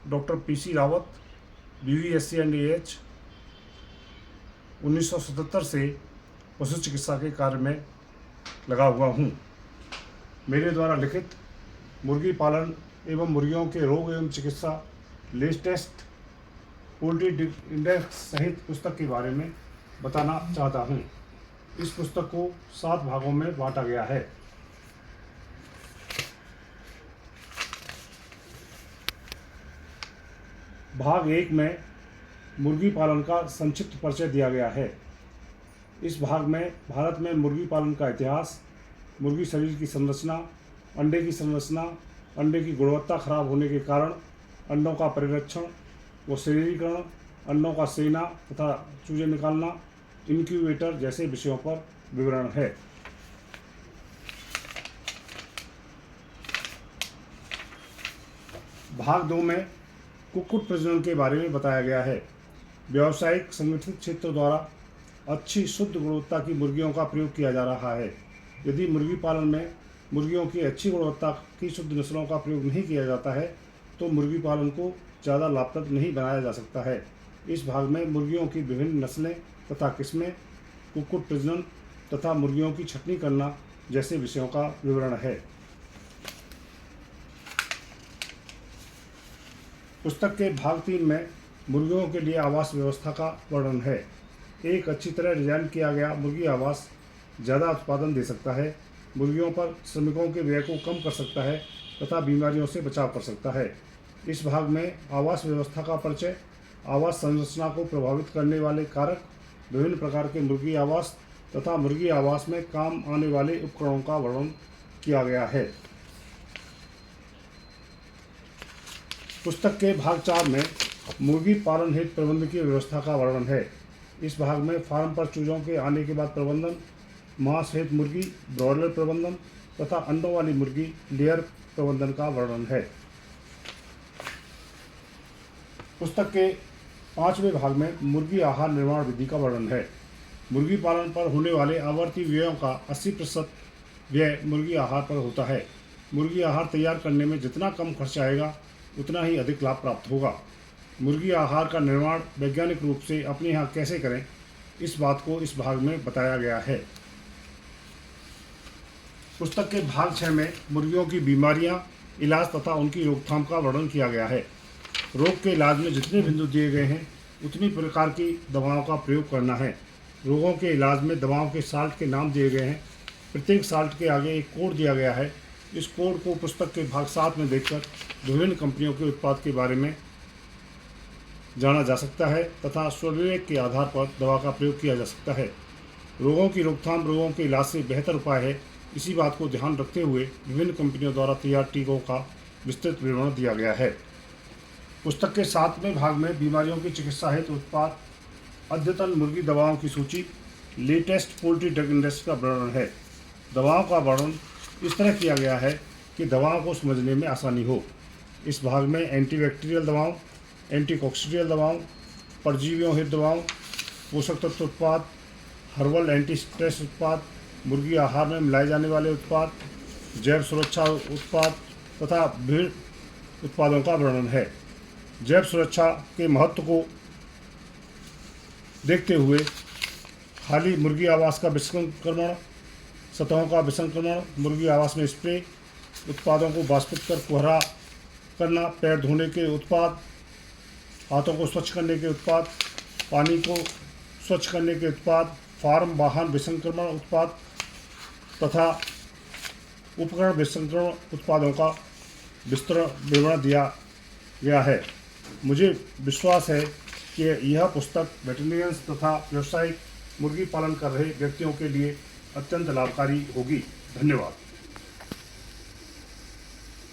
Doctor PC Rawat, BVSC and AH, 1977 से पशु चिकित्सा के कार्य में लगा हुआ हूँ। मेरे द्वारा लिखित मुर्गी पालन एवं मुर्गियों के रोग एवं चिकित्सा, लेटेस्ट पोल्ट्री इंडेक्स सहित पुस्तक के बारे में बताना चाहता हूँ। इस पुस्तक को 7 भागों में बांटा गया है। भाग 1 में मुर्गी पालन का संक्षिप्त परिचय दिया गया है। इस भाग में भारत में मुर्गी पालन का इतिहास, मुर्गी शरीर की संरचना, अंडे की संरचना, अंडे की गुणवत्ता खराब होने के कारण, अंडों का परिरक्षण व शरीरीकरण, अंडों का सेना तथा चूजे निकालना, इनक्यूबेटर जैसे विषयों पर विवरण है। भाग 2 में कुक्कुट प्रजनन के बारे में बताया गया है। व्यावसायिक संगठित क्षेत्र द्वारा अच्छी शुद्ध गुणवत्ता की मुर्गियों का प्रयोग किया जा रहा है। यदि मुर्गी पालन में मुर्गियों की अच्छी गुणवत्ता की शुद्ध नस्लों का प्रयोग नहीं किया जाता है तो मुर्गी पालन को ज़्यादा लाभप्रद नहीं बनाया जा सकता है। इस भाग में मुर्गियों की विभिन्न नस्लें तथा किस्में, कुक्कुट प्रजनन तथा मुर्गियों की छटनी करना जैसे विषयों का विवरण है। पुस्तक के भाग 3 में मुर्गियों के लिए आवास व्यवस्था का वर्णन है। एक अच्छी तरह डिजाइन किया गया मुर्गी आवास ज़्यादा उत्पादन दे सकता है, मुर्गियों पर श्रमिकों के व्यय को कम कर सकता है तथा बीमारियों से बचाव कर सकता है। इस भाग में आवास व्यवस्था का परिचय, आवास संरचना को प्रभावित करने वाले कारक, विभिन्न प्रकार के मुर्गी आवास तथा मुर्गी आवास में काम आने वाले उपकरणों का वर्णन किया गया है। पुस्तक के भाग 4 में मुर्गी पालन हेतु प्रबंधन की व्यवस्था का वर्णन है। इस भाग में फार्म पर चूजों के आने के बाद प्रबंधन, मांस हेतु मुर्गी, ब्रॉयलर प्रबंधन तथा अंडों वाली मुर्गी, लेयर प्रबंधन का वर्णन है। पुस्तक के 5वें भाग में मुर्गी आहार निर्माण विधि का वर्णन है। मुर्गी पालन पर होने वाले आवर्ती व्ययों का 80% व्यय मुर्गी आहार पर होता है। मुर्गी आहार तैयार करने में जितना कम खर्च आएगा उतना ही अधिक लाभ प्राप्त होगा। मुर्गी आहार का निर्माण वैज्ञानिक रूप से अपने यहाँ कैसे करें, इस बात को इस भाग में बताया गया है। पुस्तक के भाग 6 में मुर्गियों की बीमारियां, इलाज तथा उनकी रोकथाम का वर्णन किया गया है। रोग के इलाज में जितने बिंदु दिए गए हैं उतनी प्रकार की दवाओं का प्रयोग करना है। रोगों के इलाज में दवाओं के साल्ट के नाम दिए गए हैं। प्रत्येक साल्ट के आगे एक कोड दिया गया है। इस कोड को पुस्तक के भाग 7 में देखकर विभिन्न कंपनियों के उत्पाद के बारे में जाना जा सकता है तथा स्वविवेक के आधार पर दवा का प्रयोग किया जा सकता है। रोगों की रोकथाम रोगों के इलाज से बेहतर उपाय है। इसी बात को ध्यान रखते हुए विभिन्न कंपनियों द्वारा तैयार टीकों का विस्तृत विवरण दिया गया है। पुस्तक के 7वें भाग में बीमारियों की चिकित्सा हेतु उत्पाद, अद्यतन मुर्गी दवाओं की सूची, लेटेस्ट पोल्ट्री ड्रग इंडेक्स का वर्णन है। दवाओं का वर्णन इस तरह किया गया है कि दवाओं को समझने में आसानी हो। इस भाग में एंटीबैक्टीरियल दवाओं, एंटीकॉक्सीडियल दवाओं, परजीवियों हेतु दवाओं, पोषक तत्व उत्पाद, हर्बल एंटी स्ट्रेस उत्पाद, मुर्गी आहार में मिलाए जाने वाले उत्पाद, जैव सुरक्षा उत्पाद तथा विभिन्न उत्पादों का वर्णन है। जैव सुरक्षा के महत्व को देखते हुए खाली मुर्गी आवास का विसंक्रमण, सतहों का विसंक्रमण, मुर्गी आवास में स्प्रे, उत्पादों को वाष्पित कर कुहरा करना, पैर धोने के उत्पाद, हाथों को स्वच्छ करने के उत्पाद, पानी को स्वच्छ करने के उत्पाद, फार्म वाहन विसंक्रमण उत्पाद तथा उपकरण विसंक्रमण उत्पादों का विस्तृत विवरण दिया गया है। मुझे विश्वास है कि यह पुस्तक वेटरनियंस तथा व्यावसायिक मुर्गी पालन कर रहे व्यक्तियों के लिए अत्यंत लाभकारी होगी। धन्यवाद।